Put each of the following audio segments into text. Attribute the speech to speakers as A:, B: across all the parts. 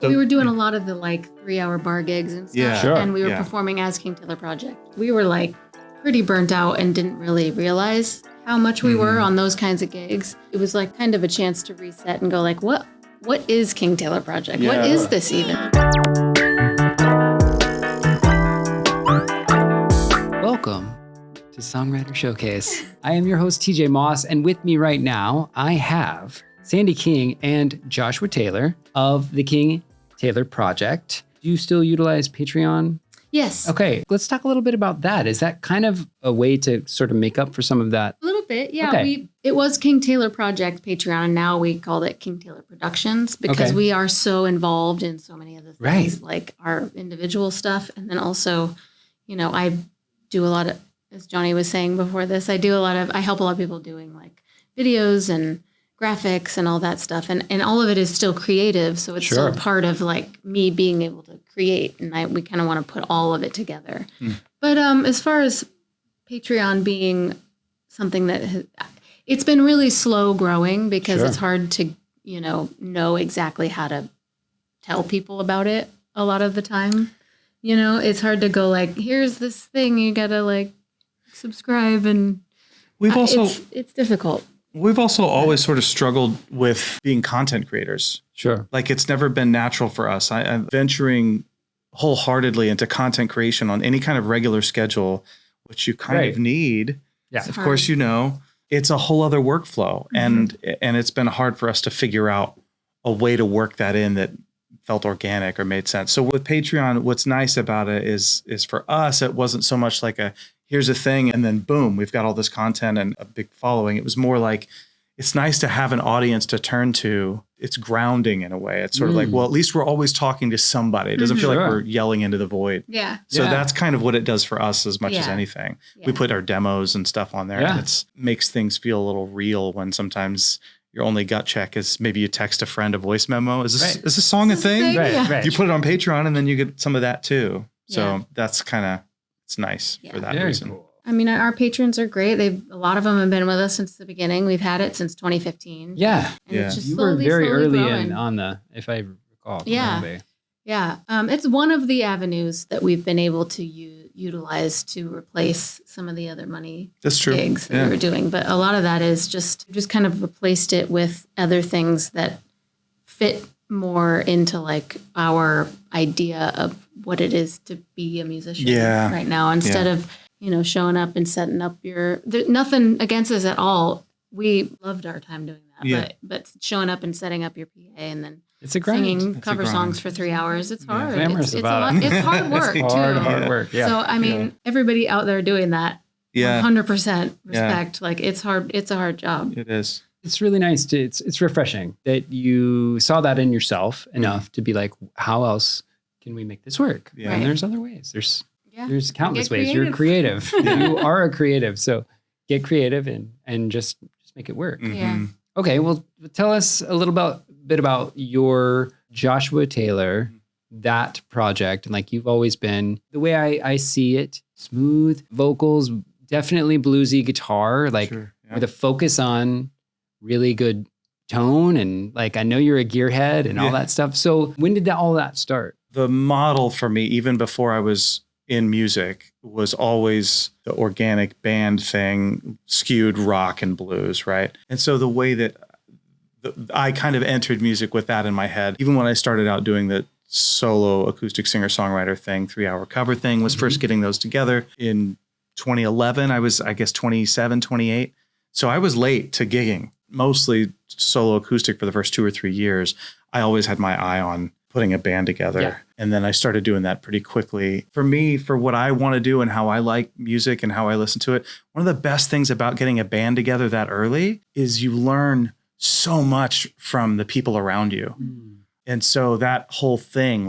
A: We were doing a lot of the 3-hour bar gigs and stuff.
B: Yeah. Sure.
A: And we were performing as King Taylor Project. We were pretty burnt out and didn't really realize how much we were on those kinds of gigs. It was kind of a chance to reset and go what is King Taylor Project?
B: Yeah.
A: What is this even?
C: Welcome to Songwriters Showcase. I am your host, TJ Moss, and with me right now, I have Sandy King and Joshua Taylor of the King Taylor Project. Do you still utilize Patreon?
A: Yes.
C: Okay, let's talk a little bit about that. Is that kind of a way to sort of make up for some of that?
A: A little bit, yeah.
C: Okay.
A: It was King Taylor Project Patreon, and now we called it King Taylor Productions because we are so involved in so many of the things, like our individual stuff. And then also, I do a lot of, as Johnny was saying before this, I help a lot of people doing videos and graphics and all that stuff. And all of it is still creative. So it's still part of me being able to create. And we kind of want to put all of it together. But as far as Patreon being something that it's been really slow growing because it's hard to, know exactly how to tell people about it a lot of the time. It's hard to go here's this thing, you got to subscribe, and it's difficult.
B: We've also always sort of struggled with being content creators.
C: Sure.
B: It's never been natural for us. I'm venturing wholeheartedly into content creation on any kind of regular schedule, which you kind of need.
C: Yeah.
B: Of course, it's a whole other workflow. And it's been hard for us to figure out a way to work that in that felt organic or made sense. So with Patreon, what's nice about it is for us, it wasn't so much here's a thing, and then boom, we've got all this content and a big following. It was more it's nice to have an audience to turn to. It's grounding in a way. It's sort of at least we're always talking to somebody. It doesn't feel like we're yelling into the void.
A: Yeah.
B: So that's kind of what it does for us as much as anything. Yeah. We put our demos and stuff on there, and it makes things feel a little real when sometimes your only gut check is maybe you text a friend a voice memo. Is this song a thing?
C: Right.
B: You put it on Patreon, and then you get some of that too. So that's kind of, it's nice for that reason. Cool.
A: I mean, our patrons are great. A lot of them have been with us since the beginning. We've had it since 2015.
C: Yeah.
A: And it's just
C: you were very early
A: growing.
C: in on if I recall.
A: Yeah. Yeah. It's one of the avenues that we've been able to utilize to replace some of the other money gigs that we were doing. But a lot of that is just kind of replaced it with other things that fit more into our idea of what it is to be a musician right now, instead of showing up and setting up nothing against us at all. We loved our time doing that, but showing up and setting up your PA and then
C: it's a grind.
A: Singing cover songs for 3 hours, it's hard.
C: It's
A: a lot. It's hard work too.
C: Hard work. Yeah.
A: So I mean, everybody out there doing that, 100% respect. It's hard. It's a hard job.
B: It is.
C: It's really nice it's refreshing that you saw that in yourself enough to be how else can we make this work?
B: Yeah.
C: And there's other ways. There's countless ways.
A: Creative.
C: You're creative. You are a creative. So get creative and just make it work.
B: Mm-hmm.
A: Yeah.
C: Okay. Well, tell us a little bit about your Joshua Taylor, that project. And you've always been, the way I see it, smooth vocals, definitely bluesy guitar, with a focus on really good tone. And I know you're a gearhead and all that stuff. So when did all that start?
B: The model for me, even before I was in music, was always the organic band thing, skewed rock and blues, right? And so the way that I kind of entered music with that in my head, even when I started out doing the solo acoustic singer-songwriter thing, 3-hour cover thing, was first getting those together in 2011. I was, I guess, 27, 28. So I was late to gigging, mostly solo acoustic for the first 2 or 3 years. I always had my eye on putting a band together. Yeah. And then I started doing that pretty quickly. For me, for what I want to do and how I like music and how I listen to it, one of the best things about getting a band together that early is you learn so much from the people around you. And so that whole thing,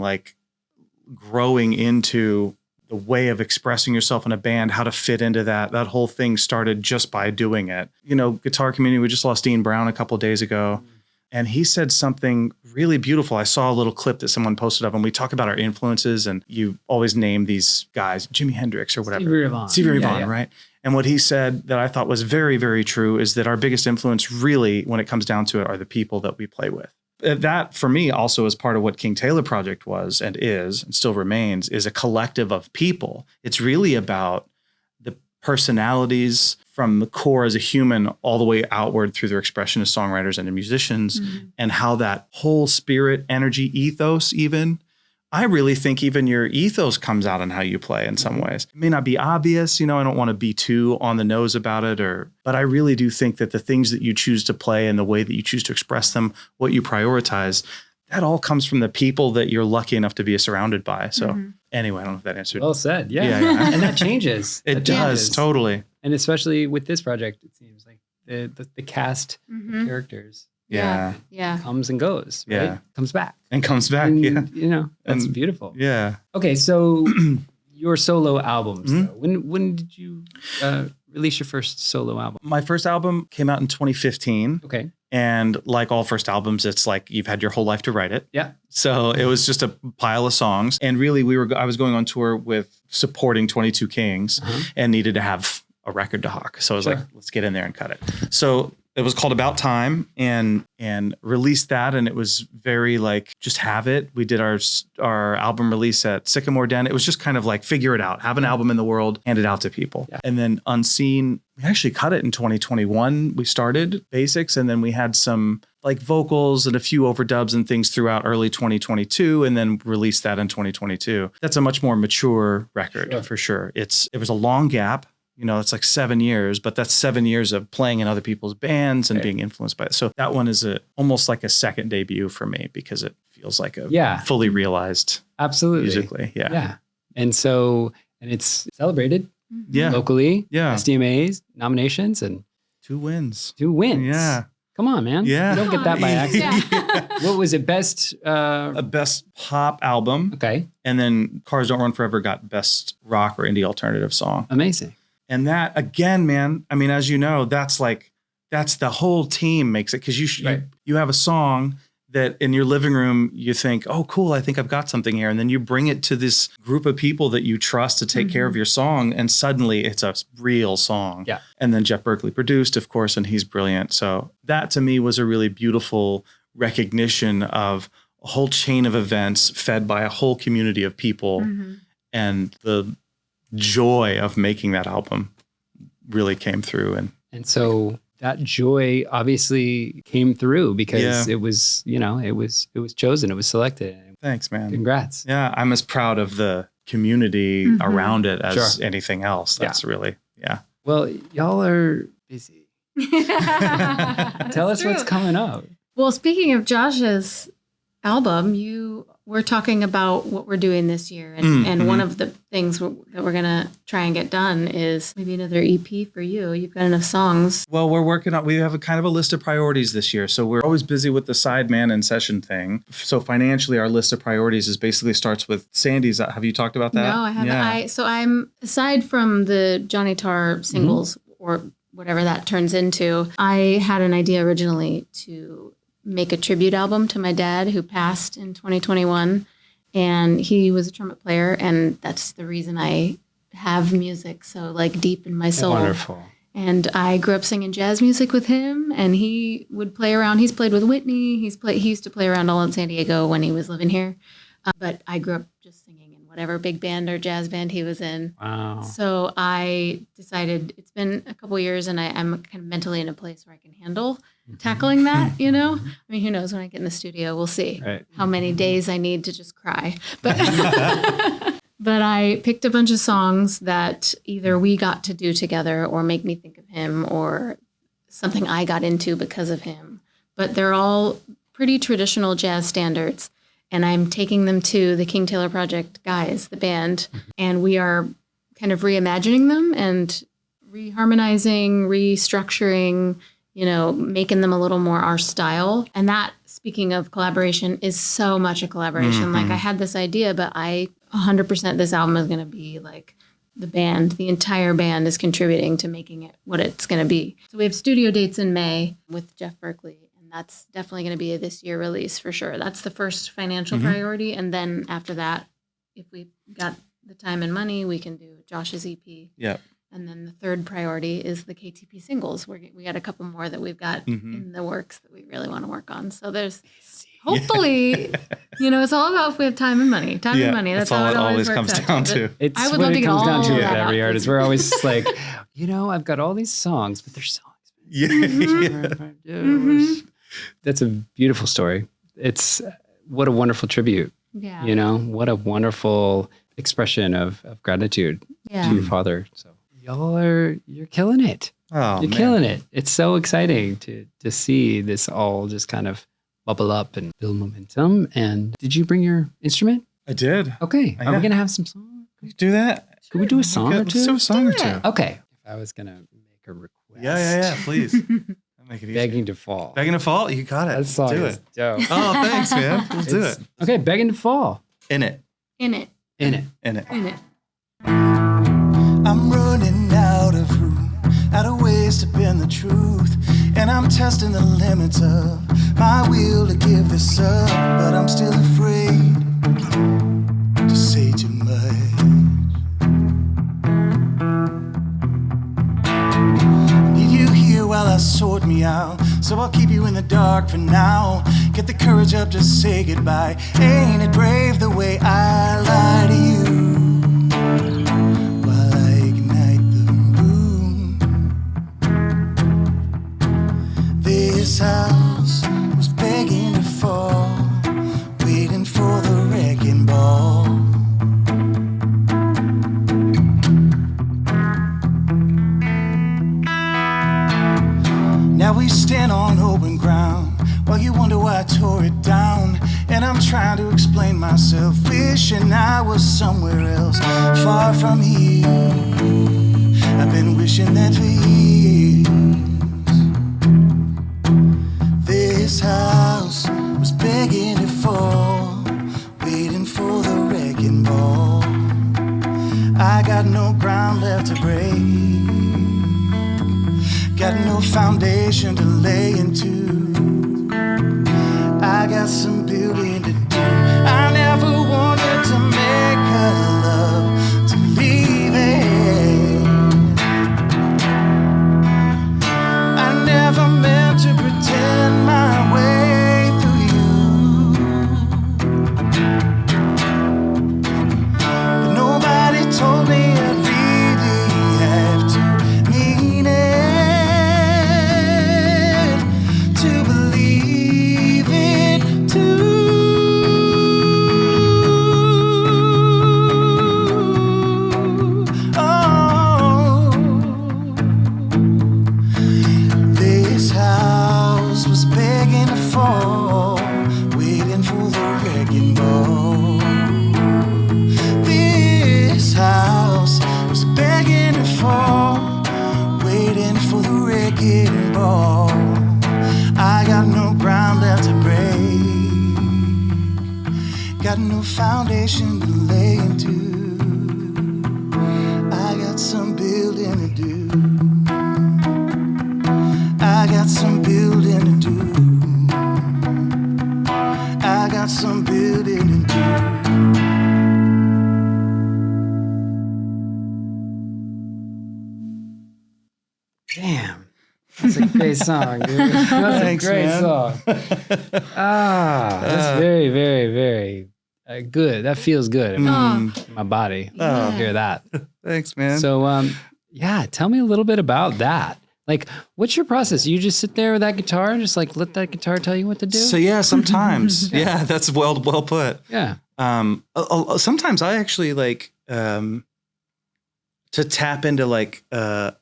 B: growing into the way of expressing yourself in a band, how to fit into that whole thing started just by doing it. Guitar community, we just lost Dean Brown a couple of days ago. And he said something really beautiful. I saw a little clip that someone posted of him. We talk about our influences, and you always name these guys, Jimi Hendrix or whatever. Stevie Ray Vaughan, right? And what he said that I thought was very, very true is that our biggest influence really, when it comes down to it, are the people that we play with. that for me also is part of what King Taylor Project was and is and still remains, is a collective of people. It's really about the personalities from the core as a human all the way outward through their expression as songwriters and musicians, and how that whole spirit, energy, ethos even, I really think even your ethos comes out in how you play in some ways. It may not be obvious, I don't want to be too on the nose about it, but I really do think that the things that you choose to play and the way that you choose to express them, what you prioritize, that all comes from the people that you're lucky enough to be surrounded by. So anyway, I don't know if that answered.
C: Well said. Yeah. And that changes.
B: It does, totally.
C: And especially with this project, it seems like the cast of characters.
B: Yeah.
C: Comes and goes, right?
B: Yeah.
C: Comes back.
B: And comes back,
C: and, that's beautiful.
B: Yeah.
C: Okay, so your solo albums, though. When did you release your first solo album?
B: My first album came out in 2015.
C: Okay.
B: And like all first albums, it's like you've had your whole life to write it.
C: Yeah.
B: So it was just a pile of songs. And really, I was going on tour with supporting 22 Kings and needed to have a record to hawk. So I was like, let's get in there and cut it. So it was called About Time and released that. And it was very like, just have it. We did our album release at Sycamore Den. It was just kind of like, figure it out, have an album in the world, hand it out to people. Yeah. And then Unseen, we actually cut it in 2021. We started basics, and then we had some like vocals and a few overdubs and things throughout early 2022, and then released that in 2022. That's a much more mature record for sure. It was a long gap. It's like 7 years, but that's 7 years of playing in other people's bands and being influenced by it. So that one is almost like a second debut for me, because it feels like a fully realized musically. Yeah. And it's celebrated locally. Yeah. SDMAs, nominations, and 2 wins.
C: 2 wins.
B: Yeah.
C: Come on, man.
B: Yeah.
C: You don't get that by accident. What was it? Best?
B: A best pop album.
C: Okay.
B: And then Cars Don't Run Forever got best rock or indie alternative song.
C: Amazing.
B: And that, again, man, I mean, as you know, that's the whole team makes it, because you have a song that in your living room, you think, oh, cool, I think I've got something here. And then you bring it to this group of people that you trust to take care of your song. And suddenly it's a real song.
C: Yeah.
B: And then Jeff Berkeley produced, of course, and he's brilliant. So that to me was a really beautiful recognition of a whole chain of events fed by a whole community of people. And the joy of making that album really came through. And
C: so that joy obviously came through, because it was, it was chosen, it was selected.
B: Thanks, man.
C: Congrats.
B: Yeah. I'm as proud of the community around it as anything else. That's really,
C: Well, y'all are busy. Tell us what's coming up.
A: Well, speaking of Josh's album, we're talking about what we're doing this year. And one of the things that we're going to try and get done is maybe another EP for you. You've got enough songs.
B: Well, we have a kind of a list of priorities this year. So we're always busy with the sideman and session thing. So financially, our list of priorities starts with Sandy's. Have you talked about that?
A: No, I haven't. So I'm, aside from the Johnny Tarr singles or whatever that turns into, I had an idea originally to make a tribute album to my dad, who passed in 2021. And he was a trumpet player, and that's the reason I have music so like deep in my soul.
C: Wonderful.
A: And I grew up singing jazz music with him, and he would play around. He's played with Whitney. He used to play around all in San Diego when he was living here. But I grew up just singing in whatever big band or jazz band he was in.
C: Wow.
A: So I decided, it's been a couple years, and I'm kind of mentally in a place where I can handle tackling that, I mean, who knows, when I get in the studio, we'll see how many days I need to just cry. But but I picked a bunch of songs that either we got to do together or make me think of him, or something I got into because of him. But they're all pretty traditional jazz standards. And I'm taking them to the King Taylor Project guys, the band, and we are kind of reimagining them and reharmonizing, restructuring, making them a little more our style. And that, speaking of collaboration, is so much a collaboration. Like, I had this idea, but 100% this album is going to be like the entire band is contributing to making it what it's going to be. So we have studio dates in May with Jeff Berkeley. That's definitely going to be a this year release for sure. That's the first financial priority. And then after that, if we got the time and money, we can do Josh's EP.
B: Yeah.
A: And then the third priority is the KTP singles. We got a couple more that we've got in the works that we really want to work on. So there's hopefully, it's all about if we have time and money. Time and money. That's
B: all
A: how
B: it always
A: works
B: comes
A: out.
B: down to.
C: It's
A: I would
C: what
A: love
C: it
A: to get
C: comes down
A: all
C: to with
A: that
C: every
A: out.
C: artist. We're always like, I've got all these songs, but they're so expensive.
B: Yeah.
C: That's a beautiful story. It's what a wonderful tribute.
A: Yeah.
C: What a wonderful expression of gratitude to your father. So you're killing it.
B: Oh,
C: You're killing it. It's so exciting to see this all just kind of bubble up and build momentum. And did you bring your instrument?
B: I did.
C: Okay.
B: Yeah.
C: Are we going to have some songs?
B: Can you do that?
C: Could we do a song or
B: Let's
C: two?
B: do a song or two.
C: Okay. If I was going to make a request.
B: Yeah. Please. I'll make it easy.
C: Begging to Fall.
B: Begging to Fall? You got it.
C: That song
B: do
C: is
B: it.
C: dope.
B: Oh, thanks, man. Let's do it.
C: Okay. Begging to Fall.
B: In it.
A: In it.
C: In it.
B: In it.
A: In it.
D: I'm running out of room, out of ways to bend the truth, and I'm testing the limits of my will to give this up, but I'm still afraid to say too much. Need you here while I sort me out, so I'll keep you in the dark for now. Get the courage up to say goodbye. Ain't it brave the way I lie to you? This house was begging to fall, waiting for the wrecking ball. Now we stand on open ground, while you wonder why I tore it down. And I'm trying to explain myself, wishing I was somewhere else, far from here. I've been wishing that for years. This house was begging to fall, waiting for the wrecking ball. I got no ground left to break, got no foundation to lay into. I got some building to do. I never wanted to make a love to leave it. I never meant to pretend my way through you, but nobody told me I'd really have to mean it to believe it too. Oh, this house was begging to fall, waiting for the wrecking ball. This house was begging to fall, waiting for the wrecking ball. I got no ground left to break, got no foundation to lay into. I got some building to do. I got some building to do. I got some building to do.
C: Damn. That's a great song, dude. That's
B: Thanks,
C: a great
B: man.
C: song. That's very, very, very good. That feels good in my body.
A: Yeah.
C: Hear that.
B: Thanks, man.
C: So, tell me a little bit about that. Like, what's your process? You just sit there with that guitar and just like let that guitar tell you what to do?
B: So yeah, sometimes. Yeah, that's well put.
C: Yeah.
B: Sometimes I actually like to tap into like the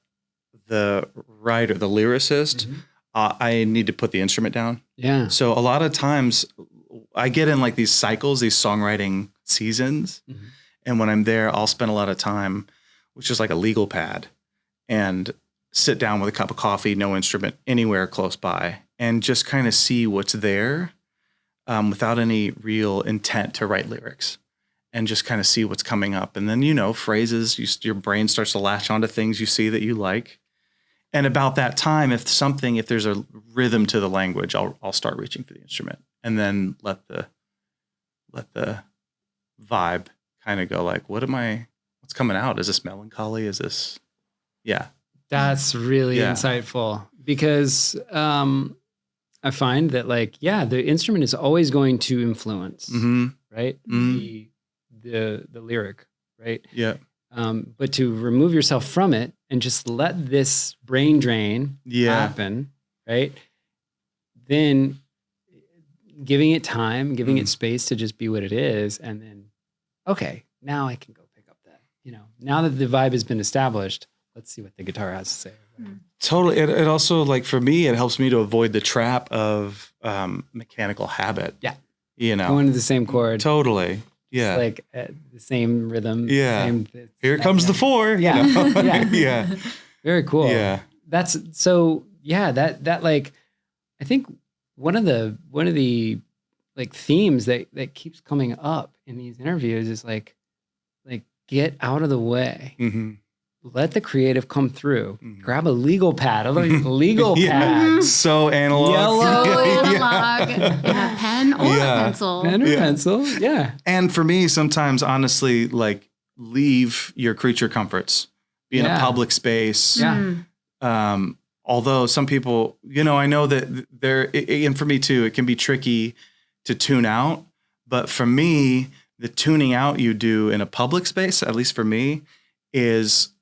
B: writer, the lyricist. I need to put the instrument down.
C: Yeah.
B: So a lot of times I get in like these cycles, these songwriting seasons. And when I'm there, I'll spend a lot of time, which is like a legal pad, and sit down with a cup of coffee, no instrument anywhere close by, and just kind of see what's there without any real intent to write lyrics, and just kind of see what's coming up. And then, phrases, your brain starts to latch onto things you see that you like. And about that time, if there's a rhythm to the language, I'll start reaching for the instrument, and then let the vibe kind of go like, what's coming out? Is this melancholy? Is this, yeah.
C: That's really
B: Yeah.
C: insightful because I find that like, yeah, the instrument is always going to influence, right? The lyric, right?
B: Yeah.
C: But to remove yourself from it and just let this brain drain happen, right? Then giving it time, giving it space to just be what it is. And then, okay, now I can go pick up that, now that the vibe has been established, let's see what the guitar has to say.
B: Totally. It also, like, for me, it helps me to avoid the trap of mechanical habit.
C: Yeah.
B: Going
C: to the same chord.
B: Totally. Yeah.
C: It's like the same rhythm.
B: Yeah. Here comes the 4.
C: Yeah.
B: Yeah.
C: Very cool.
B: Yeah.
C: That's so, that like, I think one of the like themes that keeps coming up in these interviews is like get out of the way. Let the creative come through. Grab a legal pad, a legal pad.
B: So analog.
C: Yellow.
A: So analog. A pen or a pencil.
C: Pen or pencil, yeah.
B: And for me, sometimes, honestly, like, leave your creature comforts. Be in a public space.
C: Yeah.
B: Although some people, I know that and for me too, it can be tricky to tune out. But for me, the tuning out you do in a public space, at least for me, is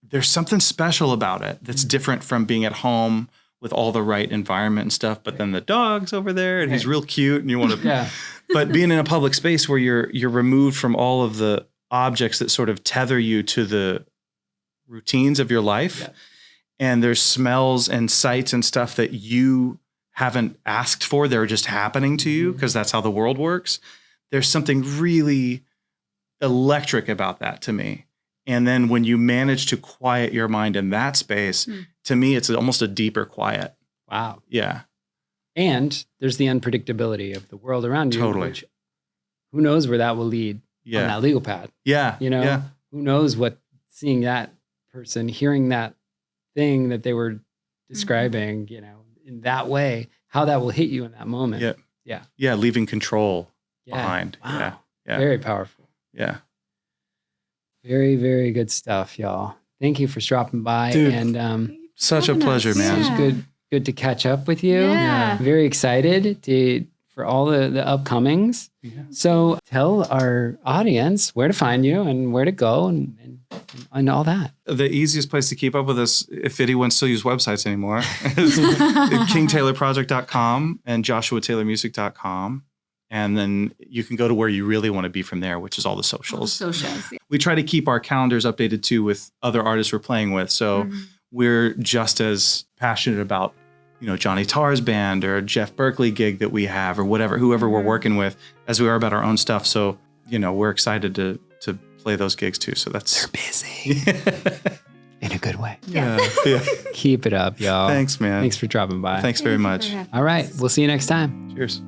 B: there's something special about it that's different from being at home with all the right environment and stuff. But then the dog's over there and he's real cute and you want to, but being in a public space where you're removed from all of the objects that sort of tether you to the routines of your life. Yeah. And there's smells and sights and stuff that you haven't asked for. They're just happening to you because that's how the world works. There's something really electric about that to me. And then when you manage to quiet your mind in that space, to me, it's almost a deeper quiet.
C: Wow.
B: Yeah.
C: And there's the unpredictability of the world around you.
B: Totally.
C: Which, who knows where that will lead on that legal pad?
B: Yeah.
C: Who knows what seeing that person, hearing that thing that they were describing, in that way, how that will hit you in that moment.
B: Yeah.
C: Yeah.
B: Yeah. Leaving control behind.
C: Wow.
B: Yeah.
C: Very powerful.
B: Yeah.
C: Very, very good stuff, y'all. Thank you for dropping by.
B: Dude,
C: and
B: such a pleasure, man.
C: It's good to catch up with you.
A: Yeah.
C: Very excited for all the upcomings. Yeah. So tell our audience where to find you and where to go and all that.
B: The easiest place to keep up with us, if anyone still uses websites anymore, is kingtaylorproject.com and joshuataylormusic.com. And then you can go to where you really want to be from there, which is all the socials.
A: Yeah.
B: We try to keep our calendars updated too with other artists we're playing with. So we're just as passionate about, Johnny Tarr's band or Jeff Berkeley gig that we have or whoever we're working with as we are about our own stuff. So, we're excited to play those gigs too. So they're
C: busy in a good way.
B: Yeah.
C: Keep it up, y'all.
B: Thanks, man.
C: Thanks for dropping by.
B: Thanks very much.
C: All right. We'll see you next time.
B: Cheers.